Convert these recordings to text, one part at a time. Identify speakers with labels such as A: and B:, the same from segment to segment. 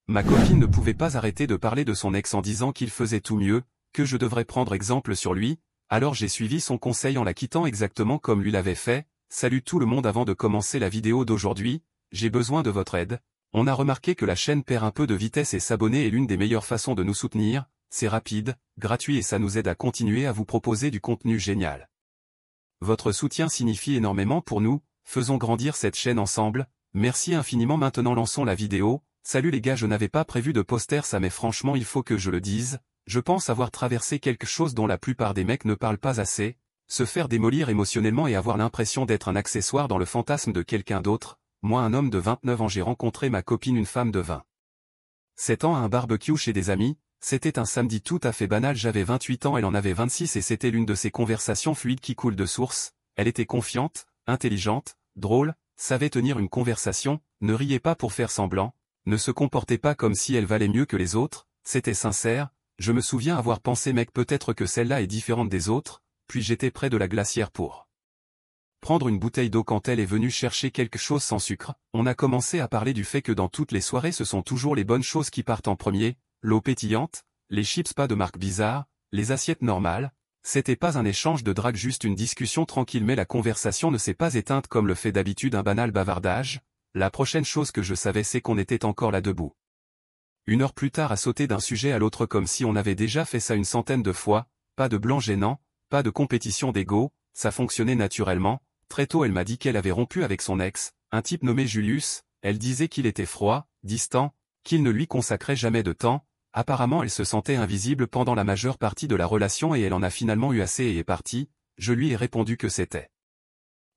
A: Ma copine ne pouvait pas arrêter de parler de son ex en disant qu'il faisait tout mieux, que je devrais prendre exemple sur lui, alors j'ai suivi son conseil en la quittant exactement comme lui l'avait fait. Salut tout le monde, avant de commencer la vidéo d'aujourd'hui, j'ai besoin de votre aide. On a remarqué que la chaîne perd un peu de vitesse et s'abonner est l'une des meilleures façons de nous soutenir, c'est rapide, gratuit et ça nous aide à continuer à vous proposer du contenu génial. Votre soutien signifie énormément pour nous, faisons grandir cette chaîne ensemble, merci infiniment. Maintenant lançons la vidéo. Salut les gars, je n'avais pas prévu de poster ça mais franchement il faut que je le dise, je pense avoir traversé quelque chose dont la plupart des mecs ne parlent pas assez, se faire démolir émotionnellement et avoir l'impression d'être un accessoire dans le fantasme de quelqu'un d'autre. Moi, un homme de 29 ans, j'ai rencontré ma copine, une femme de 27 ans, à un barbecue chez des amis. C'était un samedi tout à fait banal, j'avais 28 ans, elle en avait 26 et c'était l'une de ces conversations fluides qui coulent de source. Elle était confiante, intelligente, drôle, savait tenir une conversation, ne riait pas pour faire semblant, ne se comportait pas comme si elle valait mieux que les autres, c'était sincère. Je me souviens avoir pensé mec, peut-être que celle-là est différente des autres, puis j'étais près de la glacière pour prendre une bouteille d'eau quand elle est venue chercher quelque chose sans sucre. On a commencé à parler du fait que dans toutes les soirées ce sont toujours les bonnes choses qui partent en premier, l'eau pétillante, les chips pas de marque bizarre, les assiettes normales. C'était pas un échange de drague, juste une discussion tranquille, mais la conversation ne s'est pas éteinte comme le fait d'habitude un banal bavardage. La prochaine chose que je savais, c'est qu'on était encore là debout. Une heure plus tard à sauter d'un sujet à l'autre comme si on avait déjà fait ça une centaine de fois, pas de blanc gênant, pas de compétition d'ego, ça fonctionnait naturellement. Très tôt elle m'a dit qu'elle avait rompu avec son ex, un type nommé Julius. Elle disait qu'il était froid, distant, qu'il ne lui consacrait jamais de temps. Apparemment elle se sentait invisible pendant la majeure partie de la relation et elle en a finalement eu assez et est partie. Je lui ai répondu que c'était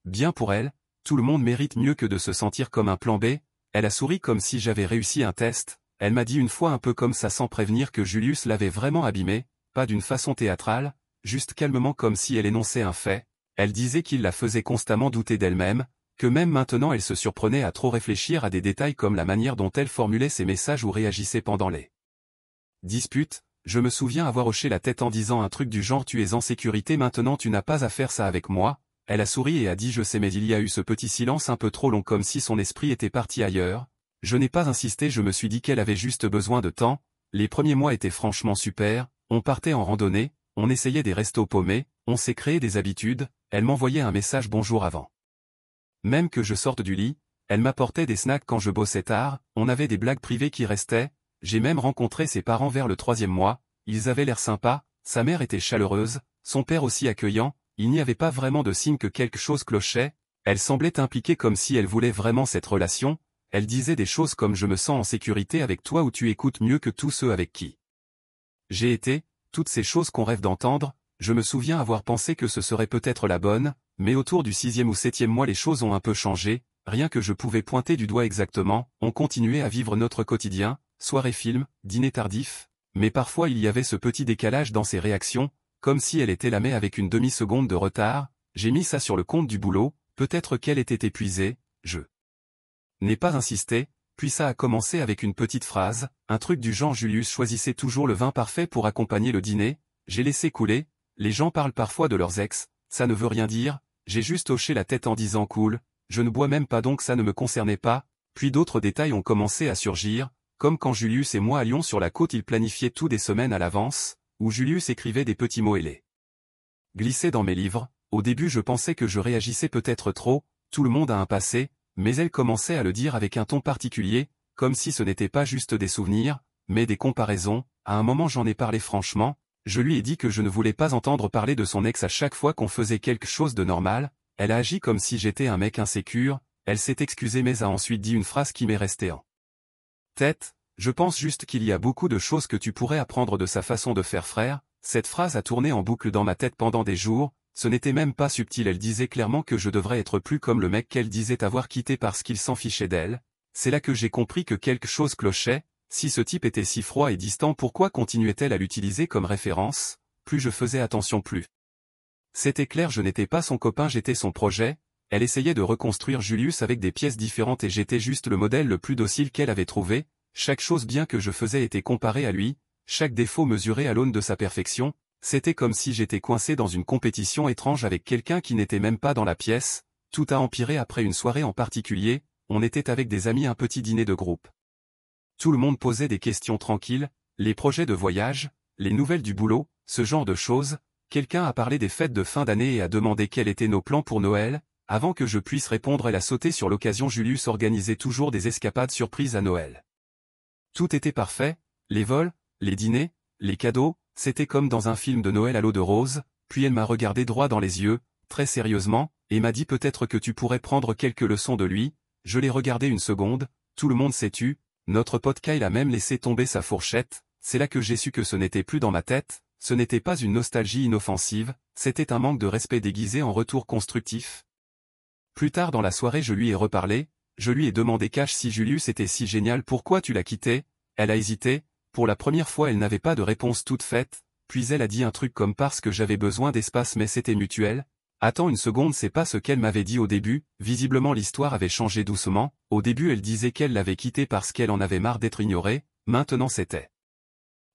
A: bien pour elle, tout le monde mérite mieux que de se sentir comme un plan B. Elle a souri comme si j'avais réussi un test. Elle m'a dit une fois un peu comme ça sans prévenir que Julius l'avait vraiment abîmée, pas d'une façon théâtrale, juste calmement comme si elle énonçait un fait. Elle disait qu'il la faisait constamment douter d'elle-même, que même maintenant elle se surprenait à trop réfléchir à des détails comme la manière dont elle formulait ses messages ou réagissait pendant les disputes. Je me souviens avoir hoché la tête en disant un truc du genre tu es en sécurité maintenant, tu n'as pas à faire ça avec moi. Elle a souri et a dit je sais, mais il y a eu ce petit silence un peu trop long comme si son esprit était parti ailleurs. Je n'ai pas insisté, je me suis dit qu'elle avait juste besoin de temps. Les premiers mois étaient franchement super, on partait en randonnée, on essayait des restos paumés, on s'est créé des habitudes, elle m'envoyait un message bonjour avant même que je sorte du lit, elle m'apportait des snacks quand je bossais tard, on avait des blagues privées qui restaient. J'ai même rencontré ses parents vers le 3e mois, ils avaient l'air sympas, sa mère était chaleureuse, son père aussi accueillant, il n'y avait pas vraiment de signe que quelque chose clochait. Elle semblait impliquée comme si elle voulait vraiment cette relation. Elle disait des choses comme je me sens en sécurité avec toi ou tu écoutes mieux que tous ceux avec qui j'ai été, toutes ces choses qu'on rêve d'entendre. Je me souviens avoir pensé que ce serait peut-être la bonne, mais autour du 6e ou 7e mois les choses ont un peu changé, rien que je pouvais pointer du doigt exactement. On continuait à vivre notre quotidien, soirée film, dîner tardif, mais parfois il y avait ce petit décalage dans ses réactions, comme si elle était lamée avec une demi-seconde de retard. J'ai mis ça sur le compte du boulot, peut-être qu'elle était épuisée, je n'ai pas insisté, puis ça a commencé avec une petite phrase, un truc du genre Julius choisissait toujours le vin parfait pour accompagner le dîner. J'ai laissé couler, les gens parlent parfois de leurs ex, ça ne veut rien dire, j'ai juste hoché la tête en disant cool, je ne bois même pas donc ça ne me concernait pas. Puis d'autres détails ont commencé à surgir, comme quand Julius et moi allions sur la côte, il planifiait tout des semaines à l'avance, où Julius écrivait des petits mots et les glissait dans mes livres. Au début je pensais que je réagissais peut-être trop, tout le monde a un passé, mais elle commençait à le dire avec un ton particulier, comme si ce n'était pas juste des souvenirs, mais des comparaisons. À un moment j'en ai parlé franchement, je lui ai dit que je ne voulais pas entendre parler de son ex à chaque fois qu'on faisait quelque chose de normal. Elle a agi comme si j'étais un mec insécure, elle s'est excusée mais a ensuite dit une phrase qui m'est restée en tête, je pense juste qu'il y a beaucoup de choses que tu pourrais apprendre de sa façon de faire frère. Cette phrase a tourné en boucle dans ma tête pendant des jours, ce n'était même pas subtil, elle disait clairement que je devrais être plus comme le mec qu'elle disait avoir quitté parce qu'il s'en fichait d'elle. C'est là que j'ai compris que quelque chose clochait. Si ce type était si froid et distant, pourquoi continuait-elle à l'utiliser comme référence? Plus je faisais attention, plus c'était clair, je n'étais pas son copain, j'étais son projet. Elle essayait de reconstruire Julius avec des pièces différentes et j'étais juste le modèle le plus docile qu'elle avait trouvé. Chaque chose bien que je faisais était comparée à lui, chaque défaut mesuré à l'aune de sa perfection. C'était comme si j'étais coincé dans une compétition étrange avec quelqu'un qui n'était même pas dans la pièce. Tout a empiré après une soirée en particulier, on était avec des amis, un petit dîner de groupe. Tout le monde posait des questions tranquilles, les projets de voyage, les nouvelles du boulot, ce genre de choses. Quelqu'un a parlé des fêtes de fin d'année et a demandé quels étaient nos plans pour Noël. Avant que je puisse répondre, elle a sauté sur l'occasion. Julius organisait toujours des escapades surprises à Noël. Tout était parfait, les vols, les dîners, les cadeaux, c'était comme dans un film de Noël à l'eau de rose. Puis elle m'a regardé droit dans les yeux, très sérieusement, et m'a dit peut-être que tu pourrais prendre quelques leçons de lui. Je l'ai regardé une seconde, tout le monde s'est tu. Notre pote Kyle a même laissé tomber sa fourchette. C'est là que j'ai su que ce n'était plus dans ma tête, ce n'était pas une nostalgie inoffensive, c'était un manque de respect déguisé en retour constructif. Plus tard dans la soirée je lui ai reparlé, je lui ai demandé cash si Julius était si génial, pourquoi tu l'as quitté. Elle a hésité, pour la première fois elle n'avait pas de réponse toute faite, puis elle a dit un truc comme parce que j'avais besoin d'espace mais c'était mutuel. Attends une seconde, c'est pas ce qu'elle m'avait dit au début. Visiblement l'histoire avait changé doucement, au début elle disait qu'elle l'avait quitté parce qu'elle en avait marre d'être ignorée, maintenant c'était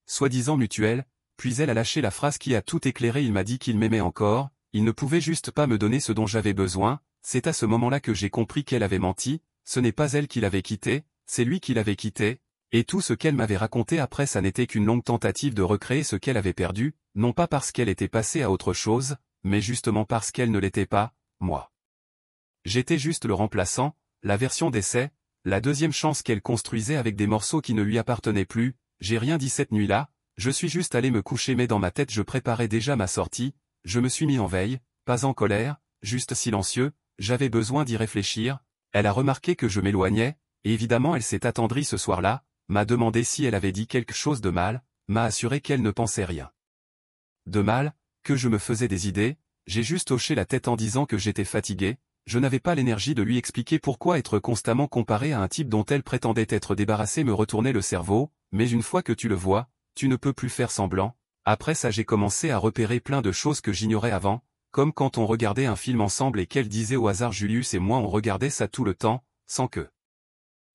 A: soi-disant mutuel, puis elle a lâché la phrase qui a tout éclairé. Il m'a dit qu'il m'aimait encore, il ne pouvait juste pas me donner ce dont j'avais besoin. C'est à ce moment-là que j'ai compris qu'elle avait menti, ce n'est pas elle qui l'avait quitté, c'est lui qui l'avait quitté, et tout ce qu'elle m'avait raconté après ça n'était qu'une longue tentative de recréer ce qu'elle avait perdu, non pas parce qu'elle était passée à autre chose, mais justement parce qu'elle ne l'était pas, moi. J'étais juste le remplaçant, la version d'essai, la deuxième chance qu'elle construisait avec des morceaux qui ne lui appartenaient plus. J'ai rien dit cette nuit-là, je suis juste allé me coucher mais dans ma tête je préparais déjà ma sortie, je me suis mis en veille, pas en colère, juste silencieux, j'avais besoin d'y réfléchir. Elle a remarqué que je m'éloignais, et évidemment elle s'est attendrie ce soir-là, m'a demandé si elle avait dit quelque chose de mal, m'a assuré qu'elle ne pensait rien de mal, que je me faisais des idées. J'ai juste hoché la tête en disant que j'étais fatigué, je n'avais pas l'énergie de lui expliquer pourquoi être constamment comparé à un type dont elle prétendait être débarrassée me retournait le cerveau, mais une fois que tu le vois, tu ne peux plus faire semblant. Après ça j'ai commencé à repérer plein de choses que j'ignorais avant, comme quand on regardait un film ensemble et qu'elle disait au hasard Julius et moi on regardait ça tout le temps, sans que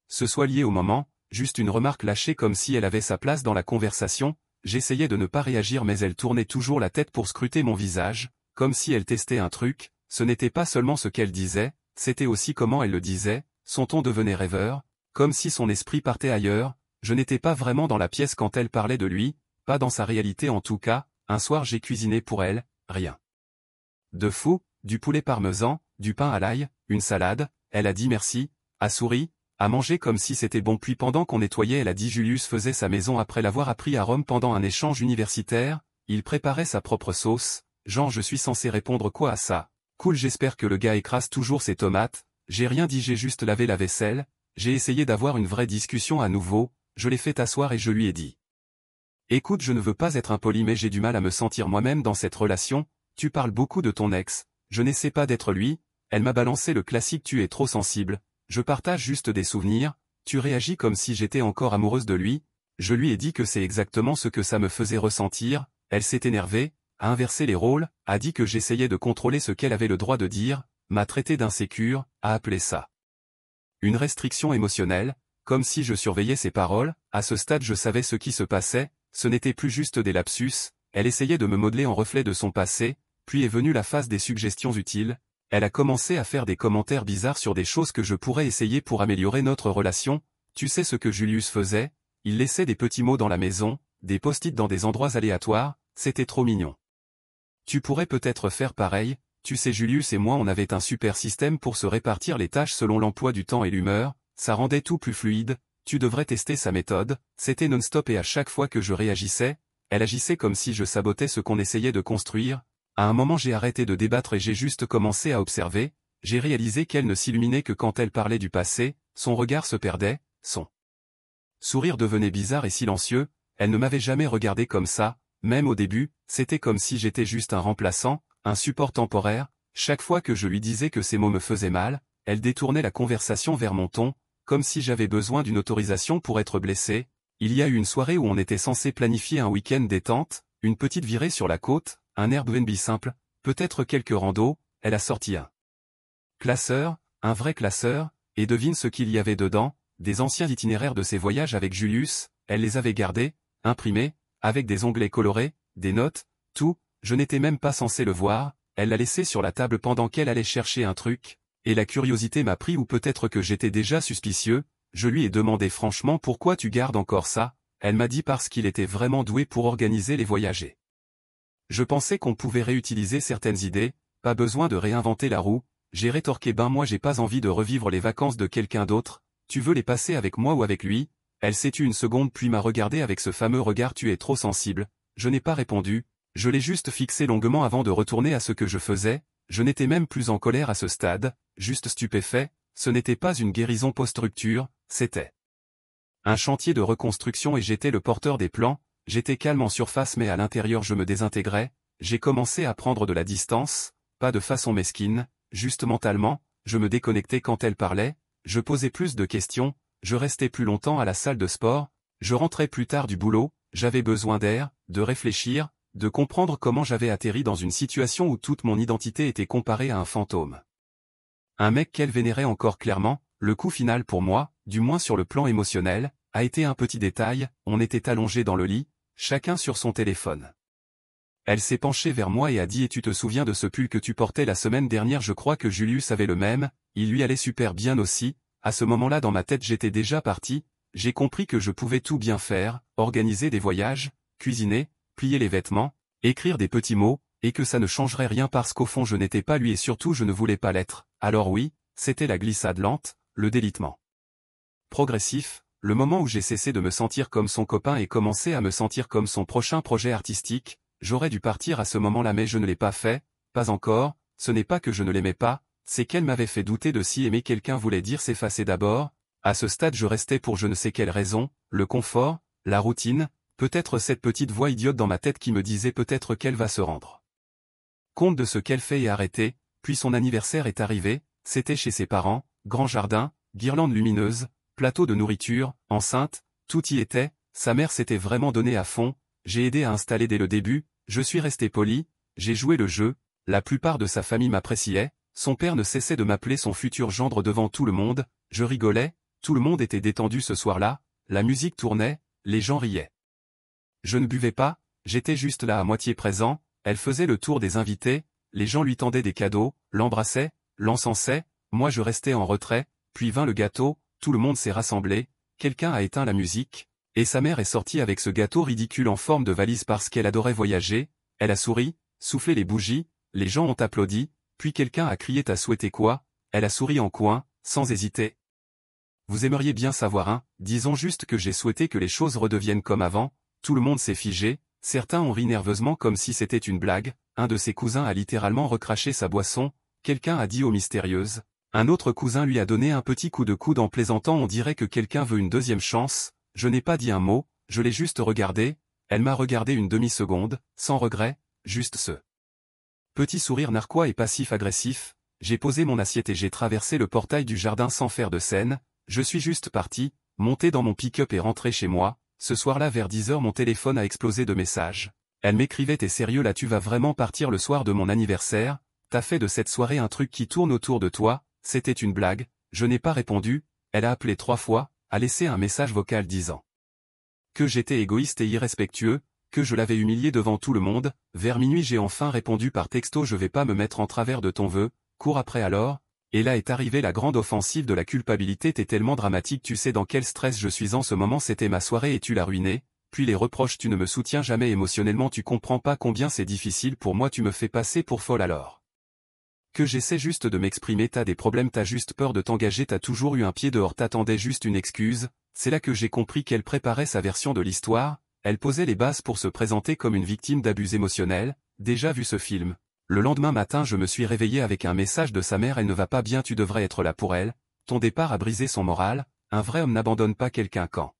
A: ce soit lié au moment, juste une remarque lâchée comme si elle avait sa place dans la conversation. J'essayais de ne pas réagir mais elle tournait toujours la tête pour scruter mon visage, comme si elle testait un truc. Ce n'était pas seulement ce qu'elle disait, c'était aussi comment elle le disait, son ton devenait rêveur, comme si son esprit partait ailleurs. Je n'étais pas vraiment dans la pièce quand elle parlait de lui, pas dans sa réalité en tout cas. Un soir j'ai cuisiné pour elle, rien de fou, du poulet parmesan, du pain à l'ail, une salade. Elle a dit merci, a souri, a mangé comme si c'était bon, puis pendant qu'on nettoyait elle a dit Julius faisait sa maison après l'avoir appris à Rome pendant un échange universitaire, il préparait sa propre sauce. Genre je suis censé répondre quoi à ça? Cool, j'espère que le gars écrase toujours ses tomates. J'ai rien dit, j'ai juste lavé la vaisselle. J'ai essayé d'avoir une vraie discussion à nouveau, je l'ai fait asseoir et je lui ai dit. Écoute, je ne veux pas être impoli mais j'ai du mal à me sentir moi-même dans cette relation, tu parles beaucoup de ton ex, je n'essaie pas d'être lui. Elle m'a balancé le classique tu es trop sensible, je partage juste des souvenirs, tu réagis comme si j'étais encore amoureuse de lui. Je lui ai dit que c'est exactement ce que ça me faisait ressentir. Elle s'est énervée, a inversé les rôles, a dit que j'essayais de contrôler ce qu'elle avait le droit de dire, m'a traité d'insécure, a appelé ça une restriction émotionnelle, comme si je surveillais ses paroles. À ce stade je savais ce qui se passait, ce n'était plus juste des lapsus, elle essayait de me modeler en reflet de son passé, puis est venue la phase des suggestions utiles. Elle a commencé à faire des commentaires bizarres sur des choses que je pourrais essayer pour améliorer notre relation. Tu sais ce que Julius faisait? Il laissait des petits mots dans la maison, des post-it dans des endroits aléatoires, c'était trop mignon. Tu pourrais peut-être faire pareil. Tu sais Julius et moi on avait un super système pour se répartir les tâches selon l'emploi du temps et l'humeur, ça rendait tout plus fluide. Tu devrais tester sa méthode. C'était non-stop et à chaque fois que je réagissais, elle agissait comme si je sabotais ce qu'on essayait de construire. À un moment j'ai arrêté de débattre et j'ai juste commencé à observer. J'ai réalisé qu'elle ne s'illuminait que quand elle parlait du passé, son regard se perdait, son sourire devenait bizarre et silencieux. Elle ne m'avait jamais regardé comme ça, même au début, c'était comme si j'étais juste un remplaçant, un support temporaire. Chaque fois que je lui disais que ces mots me faisaient mal, elle détournait la conversation vers mon ton, comme si j'avais besoin d'une autorisation pour être blessé. Il y a eu une soirée où on était censé planifier un week-end détente, une petite virée sur la côte, un Airbnb simple, peut-être quelques randos. Elle a sorti un classeur, un vrai classeur, et devine ce qu'il y avait dedans, des anciens itinéraires de ses voyages avec Julius. Elle les avait gardés, imprimés, avec des onglets colorés, des notes, tout. Je n'étais même pas censé le voir. Elle l'a laissé sur la table pendant qu'elle allait chercher un truc, et la curiosité m'a pris, ou peut-être que j'étais déjà suspicieux. je lui ai demandé franchement pourquoi tu gardes encore ça, elle m'a dit parce qu'il était vraiment doué pour organiser les voyages. Je pensais qu'on pouvait réutiliser certaines idées, pas besoin de réinventer la roue, j'ai rétorqué ben moi j'ai pas envie de revivre les vacances de quelqu'un d'autre, tu veux les passer avec moi ou avec lui? Elle s'est tue une seconde puis m'a regardé avec ce fameux regard tu es trop sensible, je n'ai pas répondu, je l'ai juste fixé longuement avant de retourner à ce que je faisais, je n'étais même plus en colère à ce stade, juste stupéfait, ce n'était pas une guérison post-rupture, c'était un chantier de reconstruction et j'étais le porteur des plans, j'étais calme en surface mais à l'intérieur je me désintégrais, j'ai commencé à prendre de la distance, pas de façon mesquine, juste mentalement, je me déconnectais quand elle parlait, je posais plus de questions, je restais plus longtemps à la salle de sport, je rentrais plus tard du boulot, j'avais besoin d'air, de réfléchir, de comprendre comment j'avais atterri dans une situation où toute mon identité était comparée à un fantôme. Un mec qu'elle vénérait encore clairement, le coup final pour moi, du moins sur le plan émotionnel, a été un petit détail, on était allongés dans le lit, chacun sur son téléphone. Elle s'est penchée vers moi et a dit « Et tu te souviens de ce pull que tu portais la semaine dernière ?» Je crois que Julius avait le même, il lui allait super bien aussi, à ce moment-là dans ma tête j'étais déjà parti, j'ai compris que je pouvais tout bien faire, organiser des voyages, cuisiner, plier les vêtements, écrire des petits mots, et que ça ne changerait rien parce qu'au fond je n'étais pas lui et surtout je ne voulais pas l'être, alors oui, c'était la glissade lente, le délitement progressif, le moment où j'ai cessé de me sentir comme son copain et commencé à me sentir comme son prochain projet artistique, j'aurais dû partir à ce moment-là mais je ne l'ai pas fait, pas encore, ce n'est pas que je ne l'aimais pas, c'est qu'elle m'avait fait douter de si aimer quelqu'un voulait dire s'effacer d'abord, à ce stade je restais pour je ne sais quelle raison, le confort, la routine, peut-être cette petite voix idiote dans ma tête qui me disait peut-être qu'elle va se rendre compte de ce qu'elle fait et arrêter, puis son anniversaire est arrivé, c'était chez ses parents, grand jardin, guirlande lumineuse, plateau de nourriture, enceinte, tout y était, sa mère s'était vraiment donnée à fond, j'ai aidé à installer dès le début, je suis resté poli, j'ai joué le jeu, la plupart de sa famille m'appréciait, son père ne cessait de m'appeler son futur gendre devant tout le monde, je rigolais, tout le monde était détendu ce soir-là, la musique tournait, les gens riaient. Je ne buvais pas, j'étais juste là à moitié présent, elle faisait le tour des invités, les gens lui tendaient des cadeaux, l'embrassaient, l'encensaient, moi je restais en retrait, puis vint le gâteau, tout le monde s'est rassemblé, quelqu'un a éteint la musique, et sa mère est sortie avec ce gâteau ridicule en forme de valise parce qu'elle adorait voyager, elle a souri, soufflé les bougies, les gens ont applaudi, puis quelqu'un a crié « T'as souhaité quoi ?» Elle a souri en coin, sans hésiter. Vous aimeriez bien savoir disons juste que j'ai souhaité que les choses redeviennent comme avant, tout le monde s'est figé, certains ont ri nerveusement comme si c'était une blague, un de ses cousins a littéralement recraché sa boisson, quelqu'un a dit aux mystérieuses, un autre cousin lui a donné un petit coup de coude en plaisantant on dirait que quelqu'un veut une deuxième chance, je n'ai pas dit un mot, je l'ai juste regardé, elle m'a regardé une demi-seconde, sans regret, juste ce petit sourire narquois et passif-agressif, j'ai posé mon assiette et j'ai traversé le portail du jardin sans faire de scène, je suis juste parti, monté dans mon pick-up et rentré chez moi, ce soir-là vers 10h mon téléphone a explosé de messages. Elle m'écrivait « T'es sérieux là tu vas vraiment partir le soir de mon anniversaire, t'as fait de cette soirée un truc qui tourne autour de toi, c'était une blague, je n'ai pas répondu, elle a appelé 3 fois, a laissé un message vocal disant que j'étais égoïste et irrespectueux, que je l'avais humilié devant tout le monde, vers minuit j'ai enfin répondu par texto je vais pas me mettre en travers de ton vœu, cours après alors, et là est arrivée la grande offensive de la culpabilité t'es tellement dramatique tu sais dans quel stress je suis en ce moment c'était ma soirée et tu l'as ruinée, puis les reproches tu ne me soutiens jamais émotionnellement tu comprends pas combien c'est difficile pour moi tu me fais passer pour folle alors que j'essaie juste de m'exprimer t'as des problèmes t'as juste peur de t'engager t'as toujours eu un pied dehors t'attendais juste une excuse, c'est là que j'ai compris qu'elle préparait sa version de l'histoire, elle posait les bases pour se présenter comme une victime d'abus émotionnels, déjà vu ce film. Le lendemain matin je me suis réveillé avec un message de sa mère elle ne va pas bien tu devrais être là pour elle, ton départ a brisé son moral, un vrai homme n'abandonne pas quelqu'un quand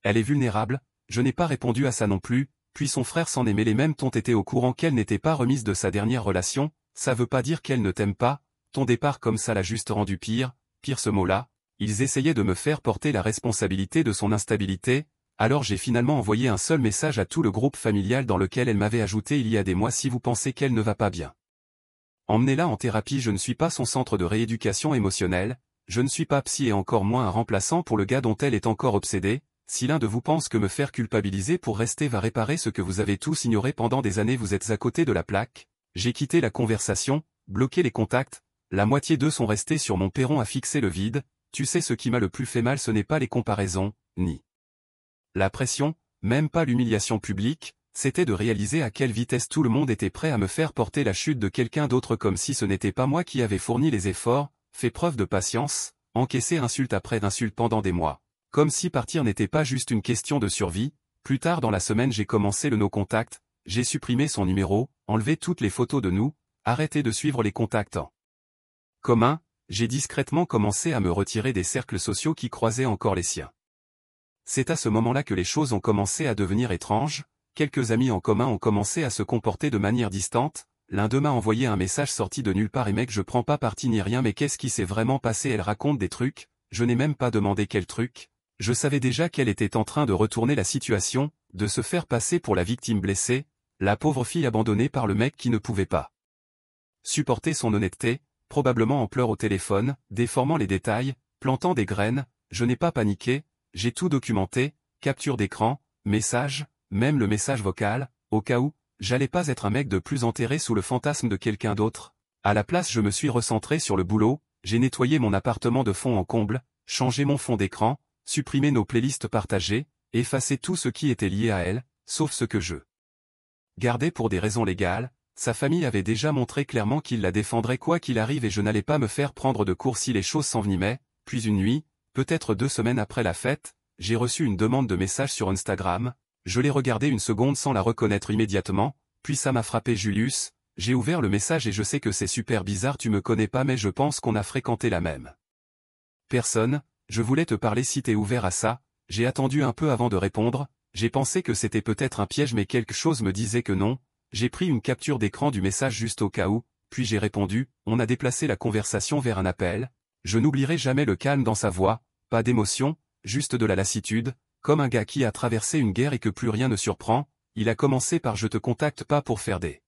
A: elle est vulnérable, je n'ai pas répondu à ça non plus, puis son frère s'en est mêlé même ton était au courant qu'elle n'était pas remise de sa dernière relation, ça veut pas dire qu'elle ne t'aime pas, ton départ comme ça l'a juste rendu pire ce mot-là, ils essayaient de me faire porter la responsabilité de son instabilité, alors j'ai finalement envoyé un seul message à tout le groupe familial dans lequel elle m'avait ajouté il y a des mois si vous pensez qu'elle ne va pas bien. Emmenez-la en thérapie je ne suis pas son centre de rééducation émotionnelle, je ne suis pas psy et encore moins un remplaçant pour le gars dont elle est encore obsédée, si l'un de vous pense que me faire culpabiliser pour rester va réparer ce que vous avez tous ignoré pendant des années vous êtes à côté de la plaque, j'ai quitté la conversation, bloqué les contacts, la moitié d'eux sont restés sur mon perron à fixer le vide, Tu sais ce qui m'a le plus fait mal, ce n'est pas les comparaisons, ni la pression, même pas l'humiliation publique, c'était de réaliser à quelle vitesse tout le monde était prêt à me faire porter la chute de quelqu'un d'autre comme si ce n'était pas moi qui avais fourni les efforts, fait preuve de patience, encaissé insulte après insulte pendant des mois. Comme si partir n'était pas juste une question de survie. Plus tard dans la semaine j'ai commencé le no contact, j'ai supprimé son numéro, enlevé toutes les photos de nous, arrêté de suivre les contacts en commun, j'ai discrètement commencé à me retirer des cercles sociaux qui croisaient encore les siens. C'est à ce moment-là que les choses ont commencé à devenir étranges, quelques amis en commun ont commencé à se comporter de manière distante, l'un d'eux m'a envoyé un message sorti de nulle part et mec je prends pas parti ni rien mais qu'est-ce qui s'est vraiment passé, elle raconte des trucs, je n'ai même pas demandé quel truc, je savais déjà qu'elle était en train de retourner la situation, de se faire passer pour la victime blessée, la pauvre fille abandonnée par le mec qui ne pouvait pas supporter son honnêteté, probablement en pleurs au téléphone, déformant les détails, plantant des graines, je n'ai pas paniqué, j'ai tout documenté, capture d'écran, message, même le message vocal, au cas où, j'allais pas être un mec de plus enterré sous le fantasme de quelqu'un d'autre. À la place je me suis recentré sur le boulot, j'ai nettoyé mon appartement de fond en comble, changé mon fond d'écran, supprimé nos playlists partagées, effacé tout ce qui était lié à elle, sauf ce que je gardais pour des raisons légales. Sa famille avait déjà montré clairement qu'il la défendrait quoi qu'il arrive et je n'allais pas me faire prendre de court si les choses s'envenimaient, puis une nuit, peut-être 2 semaines après la fête, j'ai reçu une demande de message sur Instagram, je l'ai regardée une seconde sans la reconnaître immédiatement, puis ça m'a frappé Julius, j'ai ouvert le message et je sais que c'est super bizarre, tu me connais pas mais je pense qu'on a fréquenté la même personne, je voulais te parler si t'es ouvert à ça, j'ai attendu un peu avant de répondre, j'ai pensé que c'était peut-être un piège mais quelque chose me disait que non, j'ai pris une capture d'écran du message juste au cas où, puis j'ai répondu, on a déplacé la conversation vers un appel, je n'oublierai jamais le calme dans sa voix, pas d'émotion, juste de la lassitude, comme un gars qui a traversé une guerre et que plus rien ne surprend, il a commencé par je te contacte pas pour faire des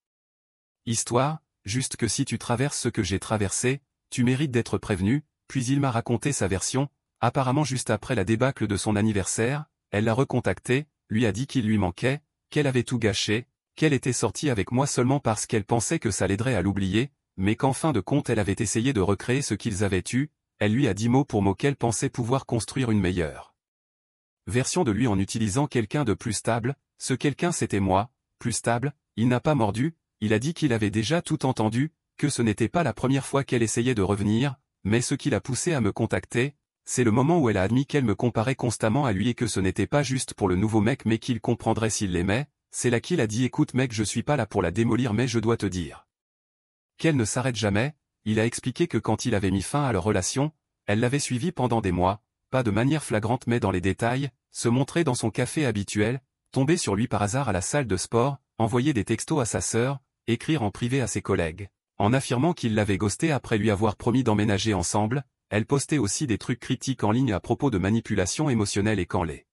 A: histoires, juste que si tu traverses ce que j'ai traversé, tu mérites d'être prévenu, puis il m'a raconté sa version, apparemment juste après la débâcle de son anniversaire, elle l'a recontacté, lui a dit qu'il lui manquait, qu'elle avait tout gâché, qu'elle était sortie avec moi seulement parce qu'elle pensait que ça l'aiderait à l'oublier, mais qu'en fin de compte elle avait essayé de recréer ce qu'ils avaient eu, elle lui a dit mot pour mot qu'elle pensait pouvoir construire une meilleure version de lui en utilisant quelqu'un de plus stable, ce quelqu'un c'était moi, plus stable, il n'a pas mordu, il a dit qu'il avait déjà tout entendu, que ce n'était pas la première fois qu'elle essayait de revenir, mais ce qui l'a poussé à me contacter, c'est le moment où elle a admis qu'elle me comparait constamment à lui et que ce n'était pas juste pour le nouveau mec mais qu'il comprendrait s'il l'aimait, c'est là qu'il a dit écoute mec je suis pas là pour la démolir mais je dois te dire qu'elle ne s'arrête jamais, il a expliqué que quand il avait mis fin à leur relation, elle l'avait suivi pendant des mois, pas de manière flagrante mais dans les détails, se montrer dans son café habituel, tomber sur lui par hasard à la salle de sport, envoyer des textos à sa sœur, écrire en privé à ses collègues, en affirmant qu'il l'avait ghosté après lui avoir promis d'emménager ensemble, elle postait aussi des trucs critiques en ligne à propos de manipulation émotionnelle et quand les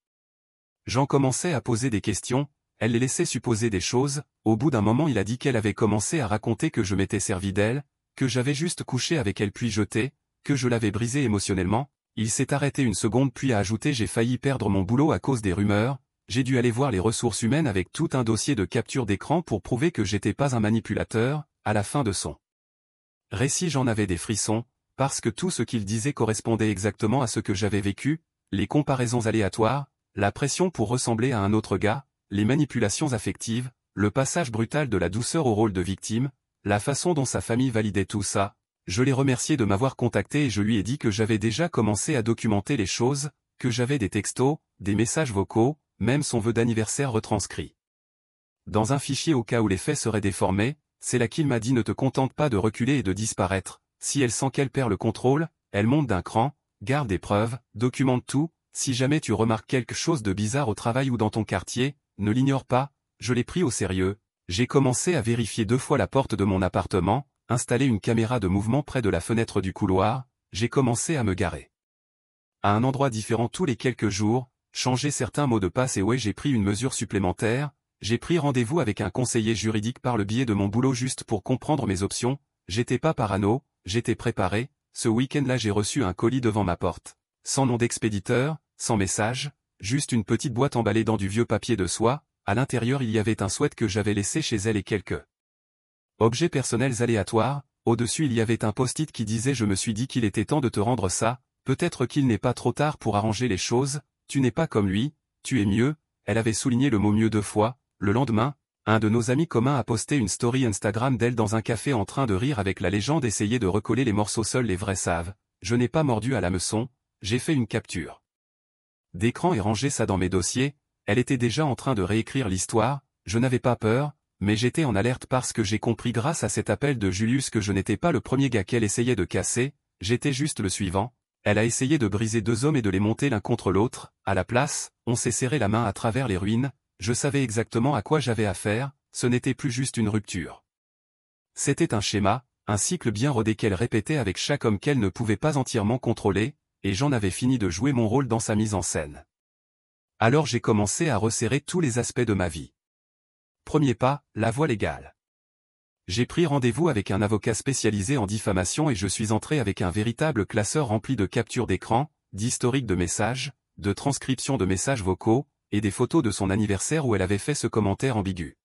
A: gens commençaient à poser des questions, elle les laissait supposer des choses, au bout d'un moment il a dit qu'elle avait commencé à raconter que je m'étais servi d'elle, que j'avais juste couché avec elle puis jeté, que je l'avais brisée émotionnellement, il s'est arrêté une seconde puis a ajouté j'ai failli perdre mon boulot à cause des rumeurs, j'ai dû aller voir les ressources humaines avec tout un dossier de capture d'écran pour prouver que j'étais pas un manipulateur, à la fin de son récit j'en avais des frissons, parce que tout ce qu'il disait correspondait exactement à ce que j'avais vécu, les comparaisons aléatoires, la pression pour ressembler à un autre gars, les manipulations affectives, le passage brutal de la douceur au rôle de victime, la façon dont sa famille validait tout ça. Je l'ai remercié de m'avoir contacté et je lui ai dit que j'avais déjà commencé à documenter les choses, que j'avais des textos, des messages vocaux, même son vœu d'anniversaire retranscrit dans un fichier au cas où les faits seraient déformés. C'est là qu'il m'a dit ne te contente pas de reculer et de disparaître, si elle sent qu'elle perd le contrôle, elle monte d'un cran, garde des preuves, documente tout, si jamais tu remarques quelque chose de bizarre au travail ou dans ton quartier, ne l'ignore pas, je l'ai pris au sérieux, j'ai commencé à vérifier 2 fois la porte de mon appartement, installer une caméra de mouvement près de la fenêtre du couloir, j'ai commencé à me garer à un endroit différent tous les quelques jours, changer certains mots de passe et ouais j'ai pris une mesure supplémentaire, j'ai pris rendez-vous avec un conseiller juridique par le biais de mon boulot juste pour comprendre mes options, j'étais pas parano, j'étais préparé, ce week-end-là j'ai reçu un colis devant ma porte, sans nom d'expéditeur, sans message, juste une petite boîte emballée dans du vieux papier de soie, à l'intérieur il y avait un sweat que j'avais laissé chez elle et quelques objets personnels aléatoires, au-dessus il y avait un post-it qui disait je me suis dit qu'il était temps de te rendre ça, Peut-être qu'il n'est pas trop tard pour arranger les choses, tu n'es pas comme lui, tu es mieux, elle avait souligné le mot mieux 2 fois. Le lendemain, un de nos amis communs a posté une story Instagram d'elle dans un café en train de rire avec la légende essayer de recoller les morceaux seuls les vrais savent. Je n'ai pas mordu à l'hameçon, j'ai fait une capture d'écran et rangé ça dans mes dossiers. Elle était déjà en train de réécrire l'histoire, je n'avais pas peur, mais j'étais en alerte parce que j'ai compris grâce à cet appel de Julius que je n'étais pas le premier gars qu'elle essayait de casser, j'étais juste le suivant. Elle a essayé de briser 2 hommes et de les monter l'un contre l'autre. À la place, on s'est serré la main à travers les ruines. Je savais exactement à quoi j'avais affaire, ce n'était plus juste une rupture. C'était un schéma, un cycle bien rodé qu'elle répétait avec chaque homme qu'elle ne pouvait pas entièrement contrôler, et j'en avais fini de jouer mon rôle dans sa mise en scène. Alors j'ai commencé à resserrer tous les aspects de ma vie. Premier pas, la voie légale. J'ai pris rendez-vous avec un avocat spécialisé en diffamation et je suis entré avec un véritable classeur rempli de captures d'écran, d'historiques de messages, de transcriptions de messages vocaux, et des photos de son anniversaire où elle avait fait ce commentaire ambigu.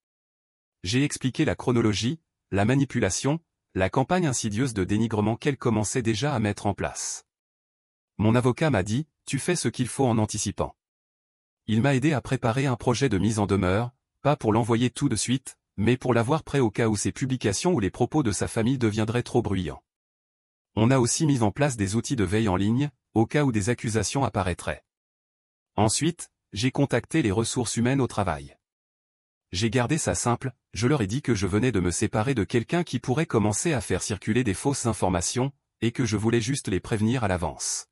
A: J'ai expliqué la chronologie, la manipulation, la campagne insidieuse de dénigrement qu'elle commençait déjà à mettre en place. Mon avocat m'a dit, tu fais ce qu'il faut en anticipant. Il m'a aidé à préparer un projet de mise en demeure, pas pour l'envoyer tout de suite, mais pour l'avoir prêt au cas où ses publications ou les propos de sa famille deviendraient trop bruyants. On a aussi mis en place des outils de veille en ligne, au cas où des accusations apparaîtraient. Ensuite, j'ai contacté les ressources humaines au travail. J'ai gardé ça simple, je leur ai dit que je venais de me séparer de quelqu'un qui pourrait commencer à faire circuler des fausses informations, et que je voulais juste les prévenir à l'avance.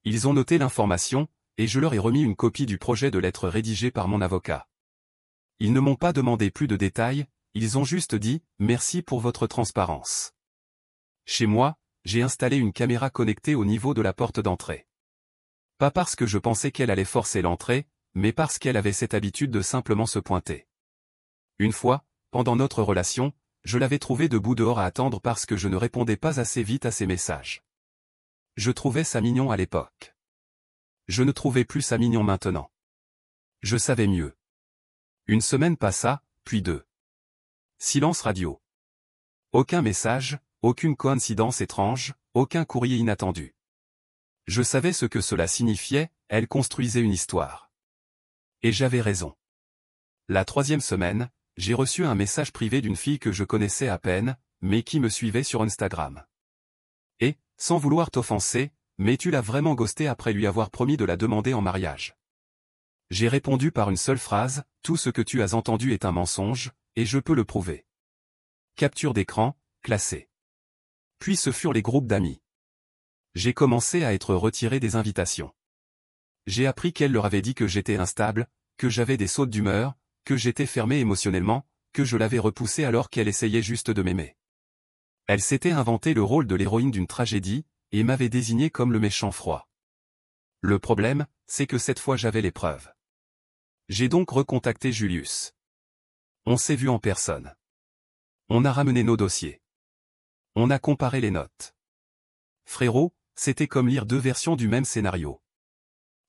A: Ils ont noté l'information, et je leur ai remis une copie du projet de lettre rédigé par mon avocat. Ils ne m'ont pas demandé plus de détails, ils ont juste dit « Merci pour votre transparence ». Chez moi, j'ai installé une caméra connectée au niveau de la porte d'entrée. Pas parce que je pensais qu'elle allait forcer l'entrée, mais parce qu'elle avait cette habitude de simplement se pointer. Une fois, pendant notre relation, je l'avais trouvée debout dehors à attendre parce que je ne répondais pas assez vite à ses messages. Je trouvais ça mignon à l'époque. Je ne trouvais plus ça mignon maintenant. Je savais mieux. Une semaine passa, puis 2. Silence radio. Aucun message, aucune coïncidence étrange, aucun courrier inattendu. Je savais ce que cela signifiait, elle construisait une histoire. Et j'avais raison. La 3e semaine, j'ai reçu un message privé d'une fille que je connaissais à peine, mais qui me suivait sur Instagram. Et, sans vouloir t'offenser, mais tu l'as vraiment ghosté après lui avoir promis de la demander en mariage. J'ai répondu par une seule phrase, tout ce que tu as entendu est un mensonge, et je peux le prouver. Capture d'écran, classée. Puis ce furent les groupes d'amis. J'ai commencé à être retiré des invitations. J'ai appris qu'elle leur avait dit que j'étais instable, que j'avais des sautes d'humeur, que j'étais fermé émotionnellement, que je l'avais repoussée alors qu'elle essayait juste de m'aimer. Elle s'était inventé le rôle de l'héroïne d'une tragédie, et m'avait désigné comme le méchant froid. Le problème, c'est que cette fois j'avais les preuves. J'ai donc recontacté Julius. On s'est vu en personne. On a ramené nos dossiers. On a comparé les notes. Frérot, c'était comme lire 2 versions du même scénario.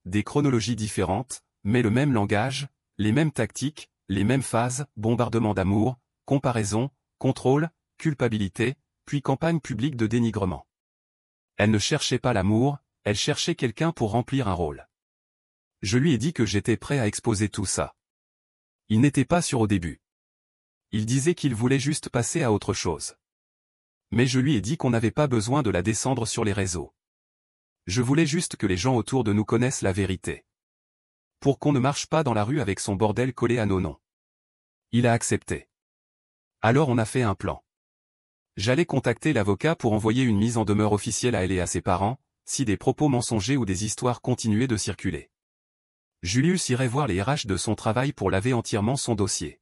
A: Des chronologies différentes, mais le même langage, les mêmes tactiques, les mêmes phases, bombardement d'amour, comparaison, contrôle, culpabilité, puis campagne publique de dénigrement. Elle ne cherchait pas l'amour, elle cherchait quelqu'un pour remplir un rôle. Je lui ai dit que j'étais prêt à exposer tout ça. Il n'était pas sûr au début. Il disait qu'il voulait juste passer à autre chose. Mais je lui ai dit qu'on n'avait pas besoin de la descendre sur les réseaux. Je voulais juste que les gens autour de nous connaissent la vérité. Pour qu'on ne marche pas dans la rue avec son bordel collé à nos noms. Il a accepté. Alors on a fait un plan. J'allais contacter l'avocat pour envoyer une mise en demeure officielle à elle et à ses parents, si des propos mensongers ou des histoires continuaient de circuler. Julius irait voir les RH de son travail pour laver entièrement son dossier.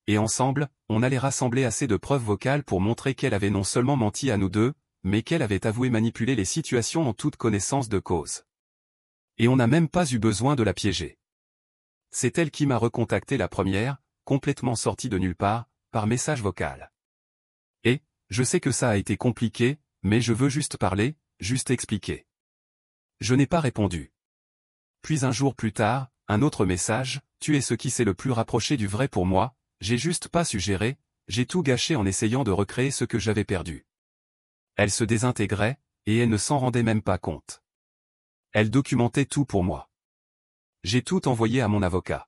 A: Et ensemble, on allait rassembler assez de preuves vocales pour montrer qu'elle avait non seulement menti à nous deux, mais qu'elle avait avoué manipuler les situations en toute connaissance de cause. Et on n'a même pas eu besoin de la piéger. C'est elle qui m'a recontacté la première, complètement sortie de nulle part, par message vocal. Et, je sais que ça a été compliqué, mais je veux juste parler, juste expliquer. Je n'ai pas répondu. Puis un jour plus tard, un autre message, tu es ce qui s'est le plus rapproché du vrai pour moi, j'ai juste pas su gérer, j'ai tout gâché en essayant de recréer ce que j'avais perdu. Elle se désintégrait, et elle ne s'en rendait même pas compte. Elle documentait tout pour moi. J'ai tout envoyé à mon avocat.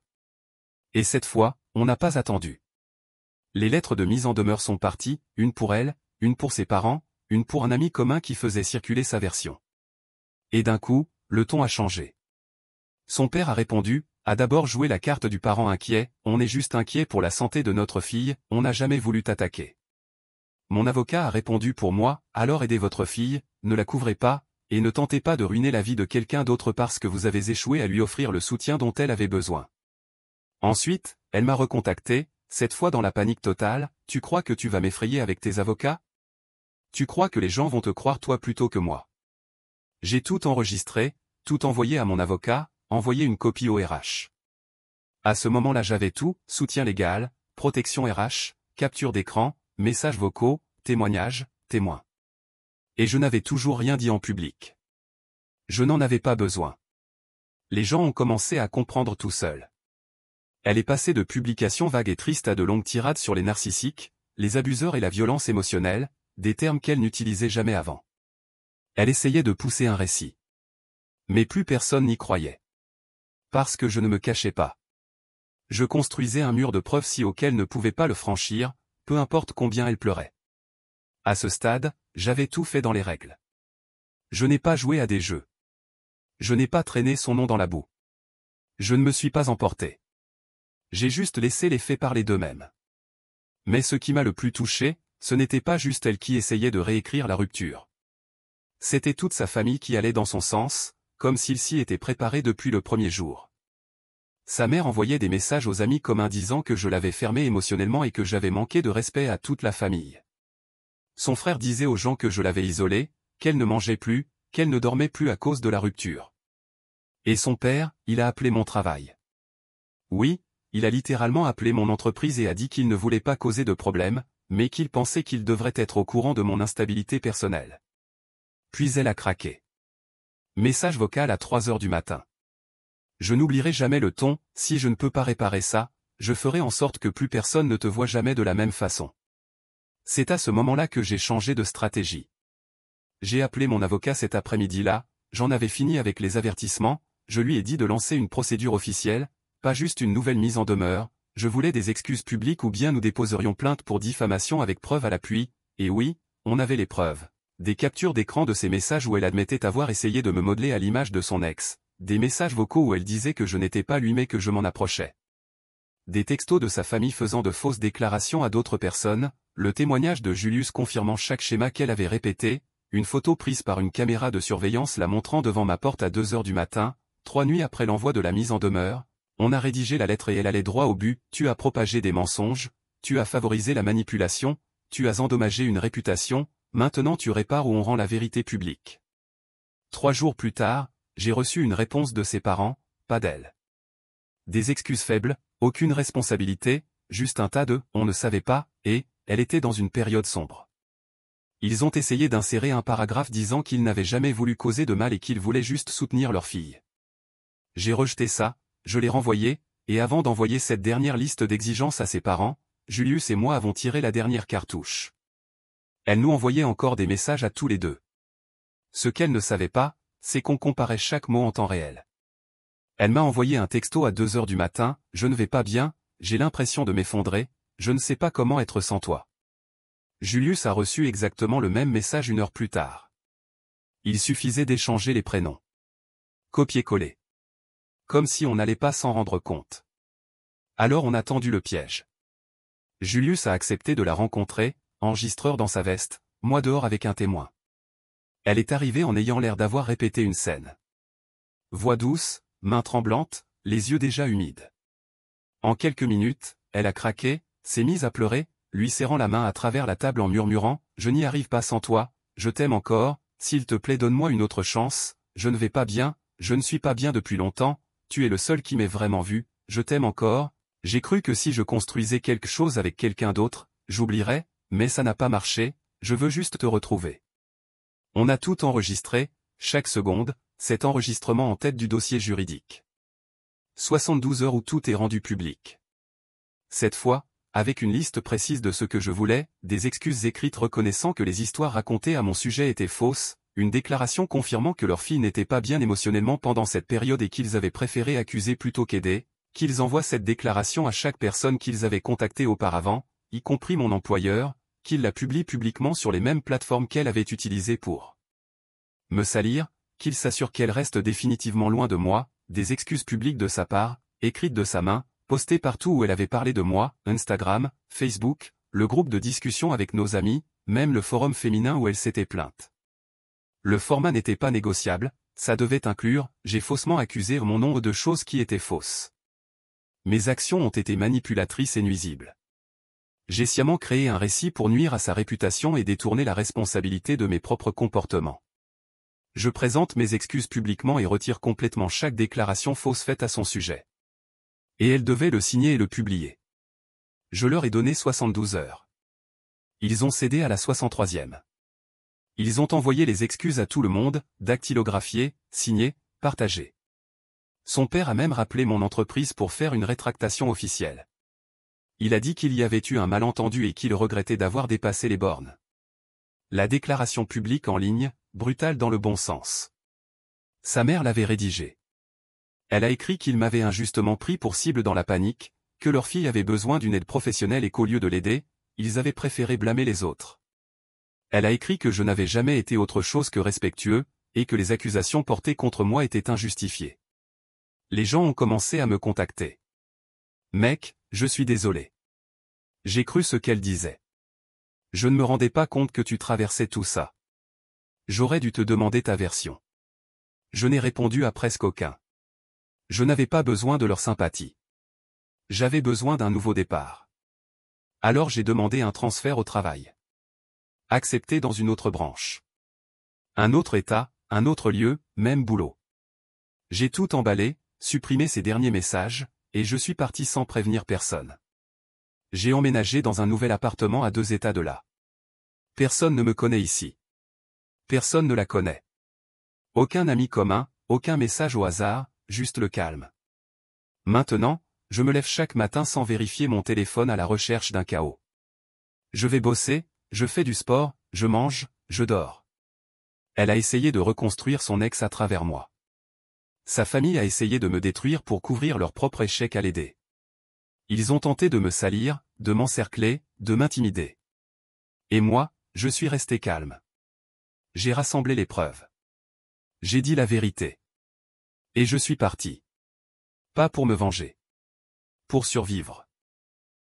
A: Et cette fois, on n'a pas attendu. Les lettres de mise en demeure sont parties, une pour elle, une pour ses parents, une pour un ami commun qui faisait circuler sa version. Et d'un coup, le ton a changé. Son père a répondu, a d'abord joué la carte du parent inquiet, on est juste inquiet pour la santé de notre fille, on n'a jamais voulu t'attaquer. Mon avocat a répondu pour moi, alors aidez votre fille, ne la couvrez pas, et ne tentez pas de ruiner la vie de quelqu'un d'autre parce que vous avez échoué à lui offrir le soutien dont elle avait besoin. Ensuite, elle m'a recontacté, cette fois dans la panique totale, tu crois que tu vas m'effrayer avec tes avocats? Tu crois que les gens vont te croire toi plutôt que moi? J'ai tout enregistré, tout envoyé à mon avocat, envoyé une copie au RH. À ce moment-là j'avais tout, soutien légal, protection RH, capture d'écran, messages vocaux, témoignages, témoins. Et je n'avais toujours rien dit en public. Je n'en avais pas besoin. Les gens ont commencé à comprendre tout seuls. Elle est passée de publications vagues et tristes à de longues tirades sur les narcissiques, les abuseurs et la violence émotionnelle, des termes qu'elle n'utilisait jamais avant. Elle essayait de pousser un récit. Mais plus personne n'y croyait. Parce que je ne me cachais pas. Je construisais un mur de preuves si auquel ne pouvait pas le franchir, peu importe combien elle pleurait. À ce stade, j'avais tout fait dans les règles. Je n'ai pas joué à des jeux. Je n'ai pas traîné son nom dans la boue. Je ne me suis pas emporté. J'ai juste laissé les faits parler d'eux-mêmes. Mais ce qui m'a le plus touché, ce n'était pas juste elle qui essayait de réécrire la rupture. C'était toute sa famille qui allait dans son sens, comme s'il s'y était préparé depuis le premier jour. Sa mère envoyait des messages aux amis communs disant que je l'avais fermée émotionnellement et que j'avais manqué de respect à toute la famille. Son frère disait aux gens que je l'avais isolée, qu'elle ne mangeait plus, qu'elle ne dormait plus à cause de la rupture. Et son père, il a appelé mon travail. Oui, il a littéralement appelé mon entreprise et a dit qu'il ne voulait pas causer de problème, mais qu'il pensait qu'il devrait être au courant de mon instabilité personnelle. Puis elle a craqué. Message vocal à 3 heures du matin. Je n'oublierai jamais le ton, si je ne peux pas réparer ça, je ferai en sorte que plus personne ne te voit jamais de la même façon. C'est à ce moment-là que j'ai changé de stratégie. J'ai appelé mon avocat cet après-midi-là, j'en avais fini avec les avertissements, je lui ai dit de lancer une procédure officielle, pas juste une nouvelle mise en demeure, je voulais des excuses publiques ou bien nous déposerions plainte pour diffamation avec preuve à l'appui, et oui, on avait les preuves. Des captures d'écran de ces messages où elle admettait avoir essayé de me modeler à l'image de son ex, des messages vocaux où elle disait que je n'étais pas lui mais que je m'en approchais. Des textos de sa famille faisant de fausses déclarations à d'autres personnes, le témoignage de Julius confirmant chaque schéma qu'elle avait répété, une photo prise par une caméra de surveillance la montrant devant ma porte à 2 heures du matin, 3 nuits après l'envoi de la mise en demeure, on a rédigé la lettre et elle allait droit au but, tu as propagé des mensonges, tu as favorisé la manipulation, tu as endommagé une réputation, maintenant tu répares ou on rend la vérité publique. 3 jours plus tard, j'ai reçu une réponse de ses parents, pas d'elle. Des excuses faibles, aucune responsabilité, juste un tas de « on ne savait pas » et « elle était dans une période sombre ». Ils ont essayé d'insérer un paragraphe disant qu'ils n'avaient jamais voulu causer de mal et qu'ils voulaient juste soutenir leur fille. J'ai rejeté ça, je l'ai renvoyé, et avant d'envoyer cette dernière liste d'exigences à ses parents, Julius et moi avons tiré la dernière cartouche. Elle nous envoyait encore des messages à tous les deux. Ce qu'elle ne savait pas, c'est qu'on comparait chaque mot en temps réel. Elle m'a envoyé un texto à 2 heures du matin, « Je ne vais pas bien, j'ai l'impression de m'effondrer, je ne sais pas comment être sans toi. » Julius a reçu exactement le même message 1 heure plus tard. Il suffisait d'échanger les prénoms. Copier-coller. Comme si on n'allait pas s'en rendre compte. Alors on a tendu le piège. Julius a accepté de la rencontrer, enregistreur dans sa veste, moi dehors avec un témoin. Elle est arrivée en ayant l'air d'avoir répété une scène. Voix douce, main tremblante, les yeux déjà humides. En quelques minutes, elle a craqué, s'est mise à pleurer, lui serrant la main à travers la table en murmurant « Je n'y arrive pas sans toi, je t'aime encore, s'il te plaît donne-moi une autre chance, je ne vais pas bien, je ne suis pas bien depuis longtemps, tu es le seul qui m'ait vraiment vu, je t'aime encore, j'ai cru que si je construisais quelque chose avec quelqu'un d'autre, j'oublierais, mais ça n'a pas marché, je veux juste te retrouver. » On a tout enregistré, chaque seconde, cet enregistrement en tête du dossier juridique. 72 heures où tout est rendu public. Cette fois, avec une liste précise de ce que je voulais, des excuses écrites reconnaissant que les histoires racontées à mon sujet étaient fausses, une déclaration confirmant que leur fille n'était pas bien émotionnellement pendant cette période et qu'ils avaient préféré accuser plutôt qu'aider, qu'ils envoient cette déclaration à chaque personne qu'ils avaient contactée auparavant, y compris mon employeur, qu'ils la publient publiquement sur les mêmes plateformes qu'elle avait utilisées pour me salir, qu'ils s'assurent qu'elle reste définitivement loin de moi, des excuses publiques de sa part, écrites de sa main, postées partout où elle avait parlé de moi, Instagram, Facebook, le groupe de discussion avec nos amis, même le forum féminin où elle s'était plainte. Le format n'était pas négociable, ça devait inclure, j'ai faussement accusé mon nom de choses qui étaient fausses. Mes actions ont été manipulatrices et nuisibles. J'ai sciemment créé un récit pour nuire à sa réputation et détourner la responsabilité de mes propres comportements. Je présente mes excuses publiquement et retire complètement chaque déclaration fausse faite à son sujet. Et elle devait le signer et le publier. Je leur ai donné 72 heures. Ils ont cédé à la 63e. Ils ont envoyé les excuses à tout le monde, dactylographiées, signées, partagées. Son père a même rappelé mon entreprise pour faire une rétractation officielle. Il a dit qu'il y avait eu un malentendu et qu'il regrettait d'avoir dépassé les bornes. La déclaration publique en ligne, brutale dans le bon sens. Sa mère l'avait rédigée. Elle a écrit qu'il m'avait injustement pris pour cible dans la panique, que leur fille avait besoin d'une aide professionnelle et qu'au lieu de l'aider, ils avaient préféré blâmer les autres. Elle a écrit que je n'avais jamais été autre chose que respectueux, et que les accusations portées contre moi étaient injustifiées. Les gens ont commencé à me contacter. Mec, je suis désolé. J'ai cru ce qu'elle disait. Je ne me rendais pas compte que tu traversais tout ça. J'aurais dû te demander ta version. Je n'ai répondu à presque aucun. Je n'avais pas besoin de leur sympathie. J'avais besoin d'un nouveau départ. Alors j'ai demandé un transfert au travail. Accepté dans une autre branche. Un autre état, un autre lieu, même boulot. J'ai tout emballé, supprimé ces derniers messages, et je suis parti sans prévenir personne. J'ai emménagé dans un nouvel appartement à 2 états de là. Personne ne me connaît ici. Personne ne la connaît. Aucun ami commun, aucun message au hasard, juste le calme. Maintenant, je me lève chaque matin sans vérifier mon téléphone à la recherche d'un chaos. Je vais bosser, je fais du sport, je mange, je dors. Elle a essayé de reconstruire son ex à travers moi. Sa famille a essayé de me détruire pour couvrir leur propre échec à l'aider. Ils ont tenté de me salir, de m'encercler, de m'intimider. Et moi, je suis resté calme. J'ai rassemblé les preuves. J'ai dit la vérité. Et je suis parti. Pas pour me venger. Pour survivre.